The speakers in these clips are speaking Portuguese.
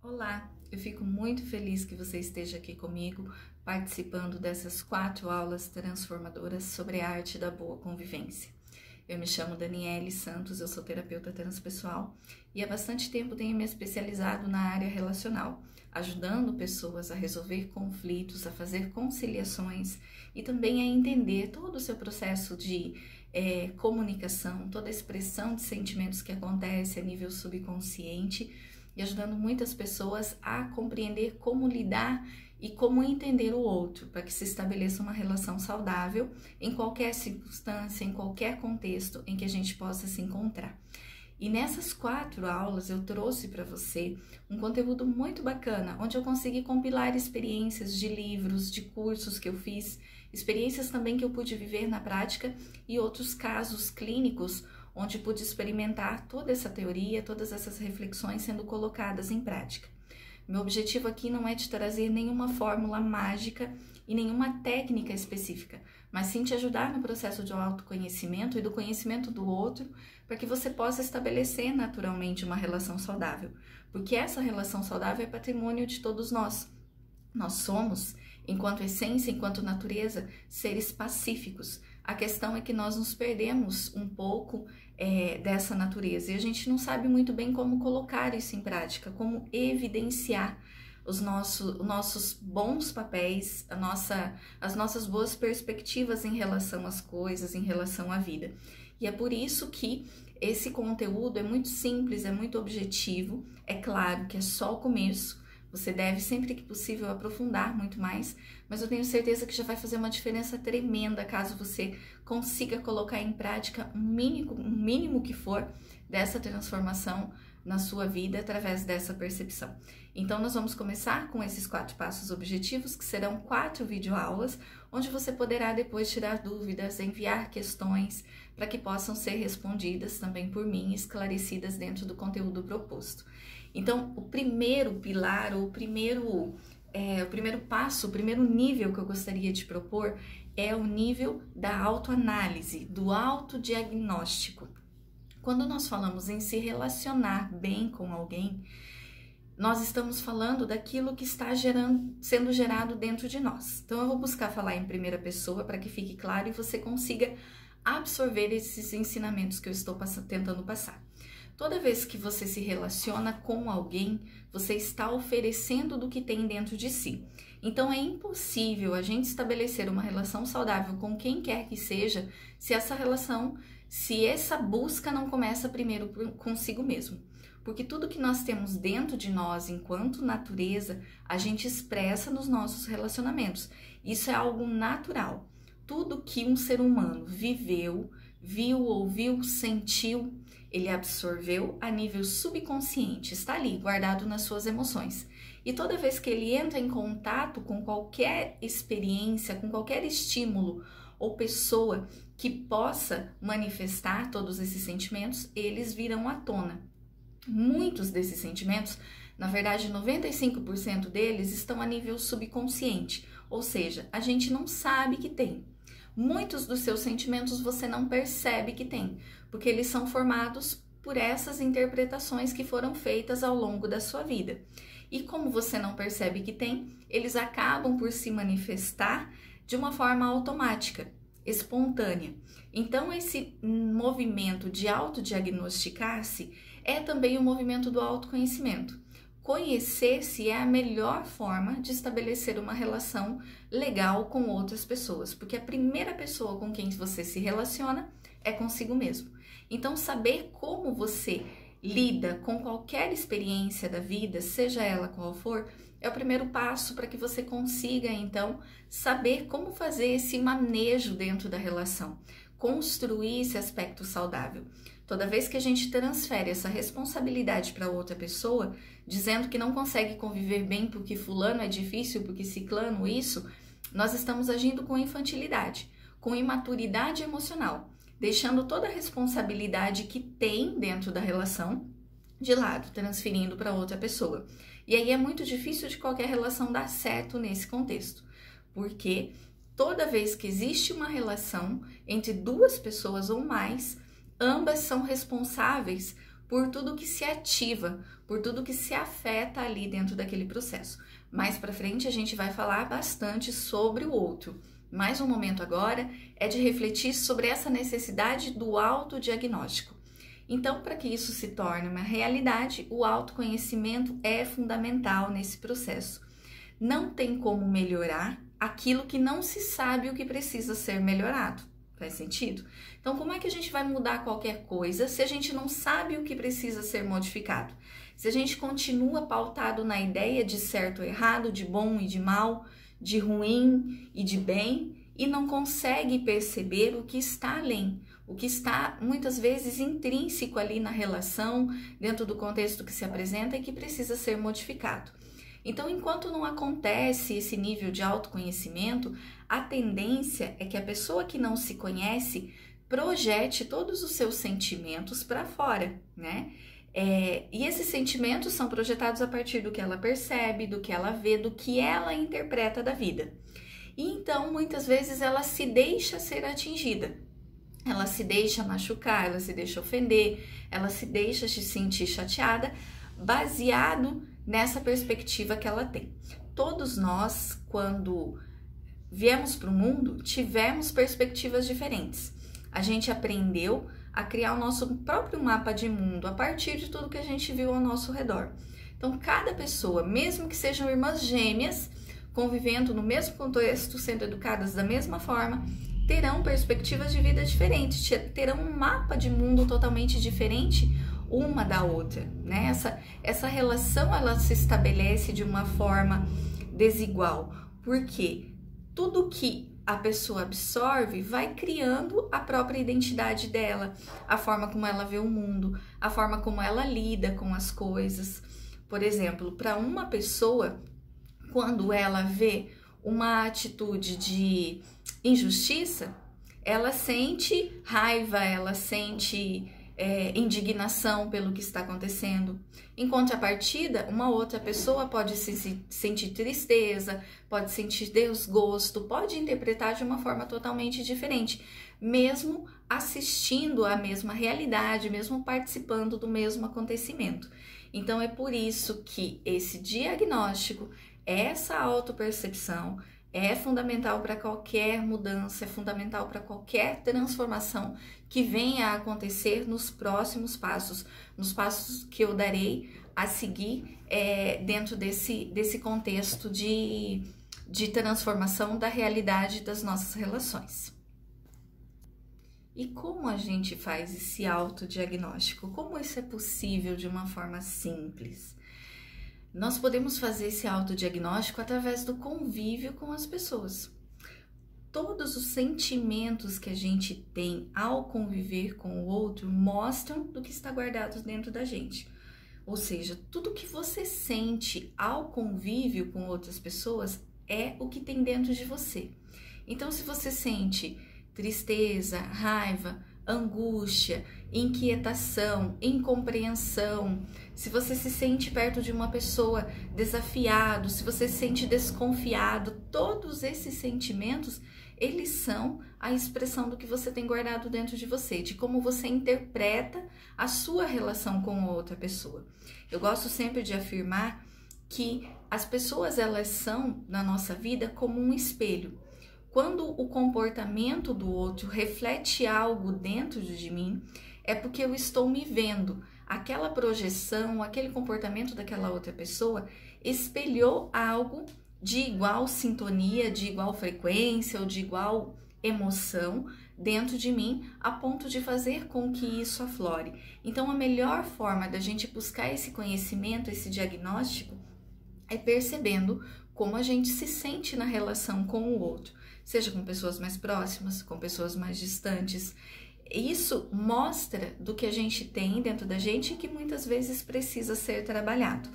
Olá, eu fico muito feliz que você esteja aqui comigo, participando dessas 4 aulas transformadoras sobre a arte da boa convivência. Eu me chamo Daniele Santos, eu sou terapeuta transpessoal e há bastante tempo tenho me especializado na área relacional, ajudando pessoas a resolver conflitos, a fazer conciliações e também a entender todo o seu processo de comunicação, toda a expressão de sentimentos que acontece a nível subconsciente, e ajudando muitas pessoas a compreender como lidar e como entender o outro, para que se estabeleça uma relação saudável em qualquer circunstância, em qualquer contexto em que a gente possa se encontrar. E nessas 4 aulas eu trouxe para você um conteúdo muito bacana, onde eu consegui compilar experiências de livros, de cursos que eu fiz, experiências também que eu pude viver na prática e outros casos clínicos onde pude experimentar toda essa teoria, todas essas reflexões sendo colocadas em prática. Meu objetivo aqui não é te trazer nenhuma fórmula mágica e nenhuma técnica específica, mas sim te ajudar no processo de autoconhecimento e do conhecimento do outro, para que você possa estabelecer naturalmente uma relação saudável, porque essa relação saudável é patrimônio de todos nós. Nós somos, enquanto essência, enquanto natureza, seres pacíficos. A questão é que nós nos perdemos um pouco dessa natureza e a gente não sabe muito bem como colocar isso em prática, como evidenciar os nossos bons papéis, as nossas boas perspectivas em relação às coisas, em relação à vida. E é por isso que esse conteúdo é muito simples, é muito objetivo, é claro que é só o começo. Você deve, sempre que possível, aprofundar muito mais, mas eu tenho certeza que já vai fazer uma diferença tremenda caso você consiga colocar em prática um mínimo que for dessa transformação na sua vida através dessa percepção. Então, nós vamos começar com esses 4 passos objetivos, que serão 4 videoaulas, onde você poderá depois tirar dúvidas, enviar questões para que possam ser respondidas também por mim, esclarecidas dentro do conteúdo proposto. Então, o primeiro pilar, o primeiro passo, o primeiro nível que eu gostaria de propor é o nível da autoanálise, do autodiagnóstico. Quando nós falamos em se relacionar bem com alguém, nós estamos falando daquilo que está sendo gerado dentro de nós. Então, eu vou buscar falar em primeira pessoa para que fique claro e você consiga absorver esses ensinamentos que eu estou tentando passar. Toda vez que você se relaciona com alguém, você está oferecendo do que tem dentro de si. Então, é impossível a gente estabelecer uma relação saudável com quem quer que seja se essa busca não começa primeiro consigo mesmo. Porque tudo que nós temos dentro de nós, enquanto natureza, a gente expressa nos nossos relacionamentos. Isso é algo natural. Tudo que um ser humano viveu, viu, ouviu, sentiu, ele absorveu a nível subconsciente, está ali, guardado nas suas emoções. E toda vez que ele entra em contato com qualquer experiência, com qualquer estímulo ou pessoa que possa manifestar todos esses sentimentos, eles virão à tona. Muitos desses sentimentos, na verdade 95% deles, estão a nível subconsciente, ou seja, a gente não sabe que tem. Muitos dos seus sentimentos você não percebe que tem, porque eles são formados por essas interpretações que foram feitas ao longo da sua vida. E como você não percebe que tem, eles acabam por se manifestar de uma forma automática, espontânea. Então, esse movimento de autodiagnosticar-se é também o movimento do autoconhecimento. Conhecer-se é a melhor forma de estabelecer uma relação legal com outras pessoas, porque a primeira pessoa com quem você se relaciona é consigo mesmo. Então, saber como você lida com qualquer experiência da vida, seja ela qual for, é o primeiro passo para que você consiga, então, saber como fazer esse manejo dentro da relação, construir esse aspecto saudável. Toda vez que a gente transfere essa responsabilidade para outra pessoa, dizendo que não consegue conviver bem porque fulano é difícil, porque ciclano isso, nós estamos agindo com infantilidade, com imaturidade emocional, deixando toda a responsabilidade que tem dentro da relação de lado, transferindo para outra pessoa. E aí é muito difícil de qualquer relação dar certo nesse contexto, porque toda vez que existe uma relação entre 2 pessoas ou mais, ambas são responsáveis por tudo que se ativa, por tudo que se afeta ali dentro daquele processo. Mais para frente a gente vai falar bastante sobre o outro, mas o momento agora é de refletir sobre essa necessidade do autodiagnóstico. Então, para que isso se torne uma realidade, o autoconhecimento é fundamental nesse processo. Não tem como melhorar aquilo que não se sabe o que precisa ser melhorado. Faz sentido? Então, como é que a gente vai mudar qualquer coisa se a gente não sabe o que precisa ser modificado? Se a gente continua pautado na ideia de certo ou errado, de bom e de mal, de ruim e de bem, e não consegue perceber o que está além, o que está muitas vezes intrínseco ali na relação, dentro do contexto que se apresenta e que precisa ser modificado. Então, enquanto não acontece esse nível de autoconhecimento, a tendência é que a pessoa que não se conhece projete todos os seus sentimentos para fora, né? E esses sentimentos são projetados a partir do que ela percebe, do que ela vê, do que ela interpreta da vida. E então, muitas vezes, ela se deixa ser atingida. Ela se deixa machucar, ela se deixa ofender, ela se deixa se sentir chateada, baseado nessa perspectiva que ela tem. Todos nós, quando viemos para o mundo, tivemos perspectivas diferentes. A gente aprendeu a criar o nosso próprio mapa de mundo a partir de tudo que a gente viu ao nosso redor. Então, cada pessoa, mesmo que sejam irmãs gêmeas, convivendo no mesmo contexto, sendo educadas da mesma forma, terão perspectivas de vida diferentes, terão um mapa de mundo totalmente diferente uma da outra, né? Essa relação, ela se estabelece de uma forma desigual, porque tudo que a pessoa absorve vai criando a própria identidade dela, a forma como ela vê o mundo, a forma como ela lida com as coisas. Por exemplo, para uma pessoa, quando ela vê uma atitude de injustiça, ela sente raiva, ela sente indignação pelo que está acontecendo. Em contrapartida, uma outra pessoa pode sentir tristeza, pode sentir desgosto, pode interpretar de uma forma totalmente diferente, mesmo assistindo à mesma realidade, mesmo participando do mesmo acontecimento. Então é por isso que esse diagnóstico, essa autopercepção, é fundamental para qualquer mudança, é fundamental para qualquer transformação que venha a acontecer nos próximos passos, nos passos que eu darei a seguir dentro desse contexto de transformação da realidade das nossas relações. E como a gente faz esse autodiagnóstico? Como isso é possível de uma forma simples? Nós podemos fazer esse autodiagnóstico através do convívio com as pessoas. Todos os sentimentos que a gente tem ao conviver com o outro mostram do que está guardado dentro da gente. Ou seja, tudo que você sente ao convívio com outras pessoas é o que tem dentro de você. Então, se você sente tristeza, raiva, angústia, inquietação, incompreensão, se você se sente perto de uma pessoa desafiado, se você se sente desconfiado, todos esses sentimentos, eles são a expressão do que você tem guardado dentro de você, de como você interpreta a sua relação com outra pessoa. Eu gosto sempre de afirmar que as pessoas, elas são, na nossa vida, como um espelho. Quando o comportamento do outro reflete algo dentro de mim, é porque eu estou me vendo. Aquela projeção, aquele comportamento daquela outra pessoa espelhou algo de igual sintonia, de igual frequência ou de igual emoção dentro de mim, a ponto de fazer com que isso aflore. Então, a melhor forma da gente buscar esse conhecimento, esse diagnóstico, é percebendo como a gente se sente na relação com o outro, seja com pessoas mais próximas, com pessoas mais distantes. Isso mostra do que a gente tem dentro da gente e que muitas vezes precisa ser trabalhado.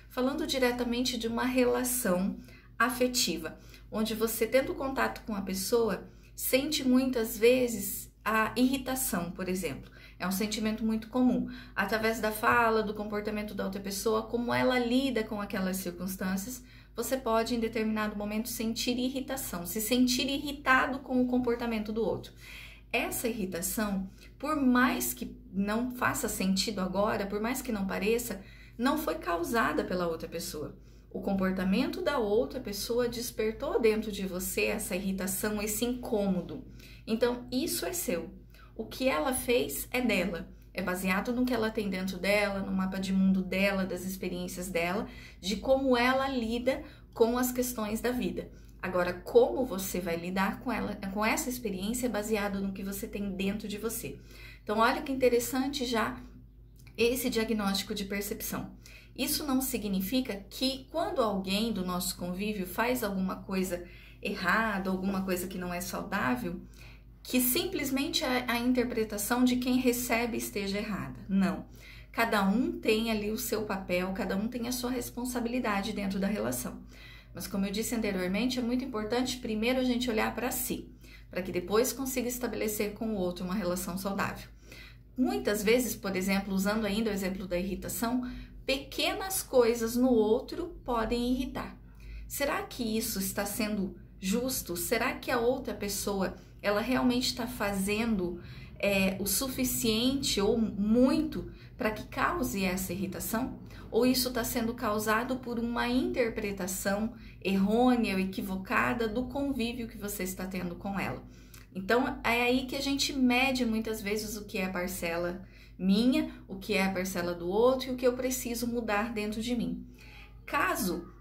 Falando diretamente de uma relação afetiva, onde você, tendo contato com a pessoa, sente muitas vezes a irritação, por exemplo. É um sentimento muito comum. Através da fala, do comportamento da outra pessoa, como ela lida com aquelas circunstâncias, você pode, em determinado momento, sentir irritação, se sentir irritado com o comportamento do outro. essa irritação, por mais que não faça sentido agora, por mais que não pareça, não foi causada pela outra pessoa. O comportamento da outra pessoa despertou dentro de você essa irritação, esse incômodo. Então, isso é seu. O que ela fez é dela. É baseado no que ela tem dentro dela, no mapa de mundo dela, das experiências dela, de como ela lida com as questões da vida. Agora, como você vai lidar com ela, com essa experiência, é baseado no que você tem dentro de você. Então, olha que interessante já esse diagnóstico de percepção. Isso não significa que quando alguém do nosso convívio faz alguma coisa errada, alguma coisa que não é saudável, que simplesmente a interpretação de quem recebe esteja errada. Não. Cada um tem ali o seu papel, cada um tem a sua responsabilidade dentro da relação. Mas como eu disse anteriormente, é muito importante primeiro a gente olhar para si, para que depois consiga estabelecer com o outro uma relação saudável. Muitas vezes, por exemplo, usando ainda o exemplo da irritação, pequenas coisas no outro podem irritar. Será que isso está sendo justo? Será que a outra pessoa ela realmente está fazendo o suficiente ou muito para que cause essa irritação? Ou isso está sendo causado por uma interpretação errônea ou equivocada do convívio que você está tendo com ela? Então, é aí que a gente mede muitas vezes o que é a parcela minha, o que é a parcela do outro e o que eu preciso mudar dentro de mim. Caso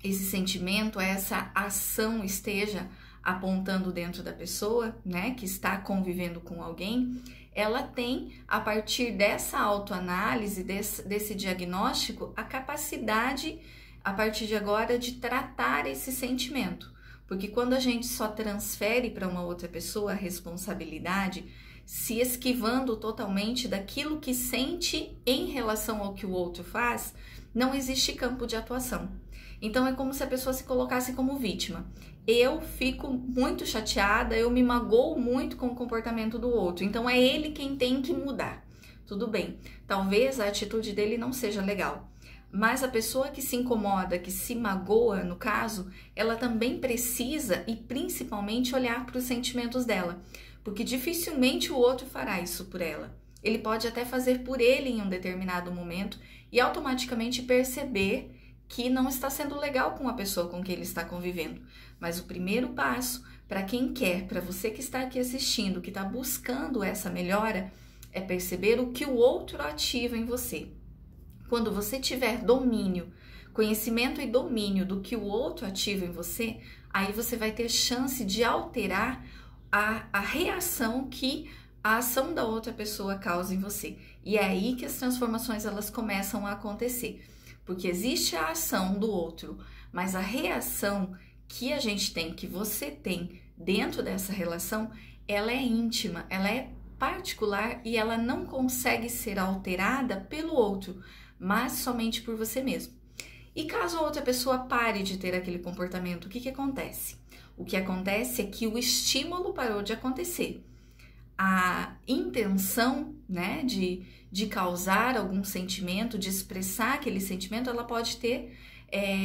esse sentimento, essa ação esteja apontando dentro da pessoa, né, que está convivendo com alguém, ela tem, a partir dessa autoanálise, desse diagnóstico, a capacidade, a partir de agora, de tratar esse sentimento. Porque quando a gente só transfere para uma outra pessoa a responsabilidade, se esquivando totalmente daquilo que sente em relação ao que o outro faz, não existe campo de atuação. Então é como se a pessoa se colocasse como vítima. Eu fico muito chateada, eu me magoo muito com o comportamento do outro, então é ele quem tem que mudar. Tudo bem, talvez a atitude dele não seja legal, mas a pessoa que se incomoda, que se magoa, no caso, ela também precisa e principalmente olhar para os sentimentos dela, porque dificilmente o outro fará isso por ela. Ele pode até fazer por ele em um determinado momento e automaticamente perceber que não está sendo legal com a pessoa com quem ele está convivendo. Mas o primeiro passo, para quem quer, para você que está aqui assistindo, que está buscando essa melhora, é perceber o que o outro ativa em você. Quando você tiver domínio, conhecimento e domínio do que o outro ativa em você, aí você vai ter chance de alterar a reação que a ação da outra pessoa causa em você. E é aí que as transformações elas começam a acontecer. Porque existe a ação do outro, mas a reação que a gente tem, que você tem dentro dessa relação, ela é íntima, ela é particular e ela não consegue ser alterada pelo outro, mas somente por você mesmo. E caso a outra pessoa pare de ter aquele comportamento, o que acontece? O que acontece é que o estímulo parou de acontecer. A intenção, né, de causar algum sentimento, de expressar aquele sentimento, ela pode ter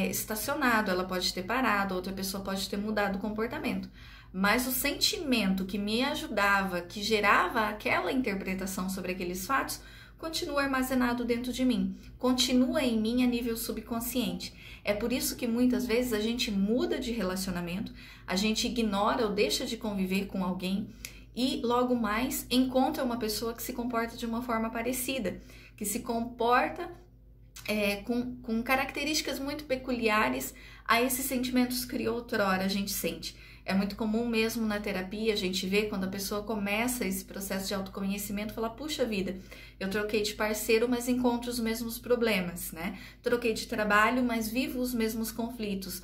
estacionado, ela pode ter parado, outra pessoa pode ter mudado o comportamento. Mas o sentimento que me ajudava, que gerava aquela interpretação sobre aqueles fatos, continua armazenado dentro de mim, continua em mim a nível subconsciente. É por isso que muitas vezes a gente muda de relacionamento, a gente ignora ou deixa de conviver com alguém, e logo mais encontra uma pessoa que se comporta de uma forma parecida, que se comporta com características muito peculiares a esses sentimentos que outrora a gente sente. É muito comum mesmo na terapia a gente ver quando a pessoa começa esse processo de autoconhecimento, falar, puxa vida, eu troquei de parceiro, mas encontro os mesmos problemas, né? Troquei de trabalho, mas vivo os mesmos conflitos.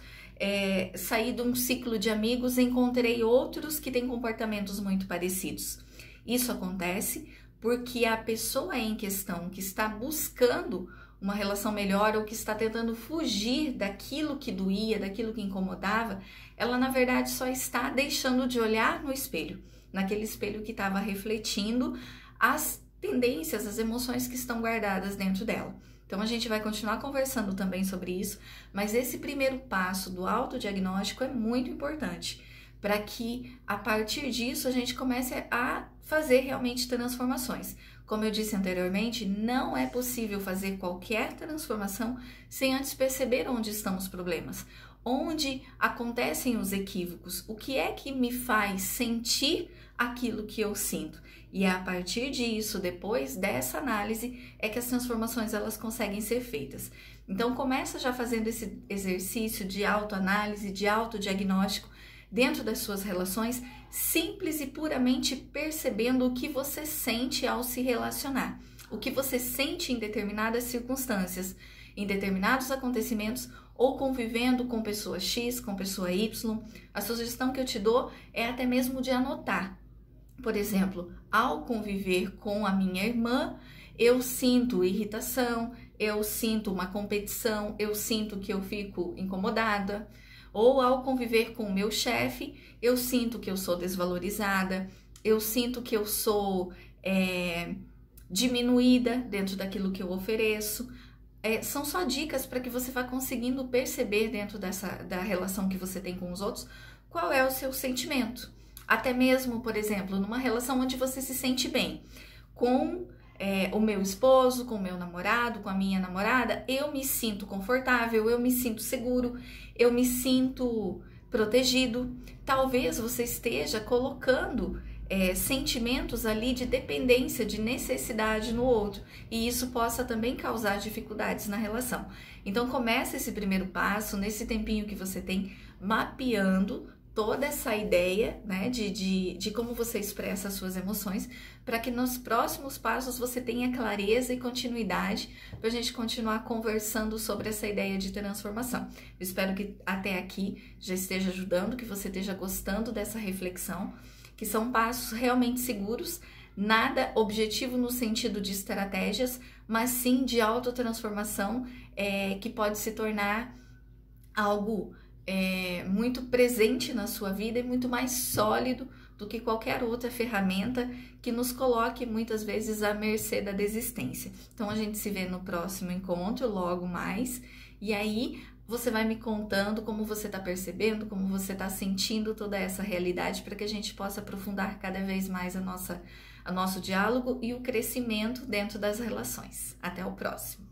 Saí de um ciclo de amigos, encontrei outros que têm comportamentos muito parecidos. Isso acontece porque a pessoa em questão que está buscando uma relação melhor ou que está tentando fugir daquilo que doía, daquilo que incomodava, ela na verdade só está deixando de olhar no espelho, naquele espelho que estava refletindo as tendências, as emoções que estão guardadas dentro dela. Então a gente vai continuar conversando também sobre isso, mas esse primeiro passo do autodiagnóstico é muito importante para que a partir disso a gente comece a fazer realmente transformações. Como eu disse anteriormente, não é possível fazer qualquer transformação sem antes perceber onde estão os problemas, onde acontecem os equívocos, o que é que me faz sentir aquilo que eu sinto. E é a partir disso, depois dessa análise, é que as transformações elas conseguem ser feitas. Então começa já fazendo esse exercício de autoanálise, de autodiagnóstico dentro das suas relações, simples e puramente percebendo o que você sente ao se relacionar, o que você sente em determinadas circunstâncias, em determinados acontecimentos ou convivendo com pessoa X, com pessoa Y. A sugestão que eu te dou é até mesmo de anotar. Por exemplo, ao conviver com a minha irmã, eu sinto irritação, eu sinto uma competição, eu sinto que eu fico incomodada. Ou ao conviver com o meu chefe, eu sinto que eu sou desvalorizada, eu sinto que eu sou diminuída dentro daquilo que eu ofereço. São só dicas para que você vá conseguindo perceber dentro da relação que você tem com os outros qual é o seu sentimento. Até mesmo, por exemplo, numa relação onde você se sente bem com o meu esposo, com o meu namorado, com a minha namorada, eu me sinto confortável, eu me sinto seguro, eu me sinto protegido. Talvez você esteja colocando sentimentos ali de dependência, de necessidade no outro, e isso possa também causar dificuldades na relação. Então comece esse primeiro passo, nesse tempinho que você tem, mapeando toda essa ideia, né, de como você expressa as suas emoções, para que nos próximos passos você tenha clareza e continuidade para a gente continuar conversando sobre essa ideia de transformação. Eu espero que até aqui já esteja ajudando, que você esteja gostando dessa reflexão, que são passos realmente seguros, nada objetivo no sentido de estratégias, mas sim de autotransformação, que pode se tornar algo muito presente na sua vida e muito mais sólido do que qualquer outra ferramenta que nos coloque muitas vezes à mercê da desistência. Então a gente se vê no próximo encontro, logo mais, e aí você vai me contando como você está percebendo, como você está sentindo toda essa realidade, para que a gente possa aprofundar cada vez mais o nosso diálogo e o crescimento dentro das relações. Até o próximo!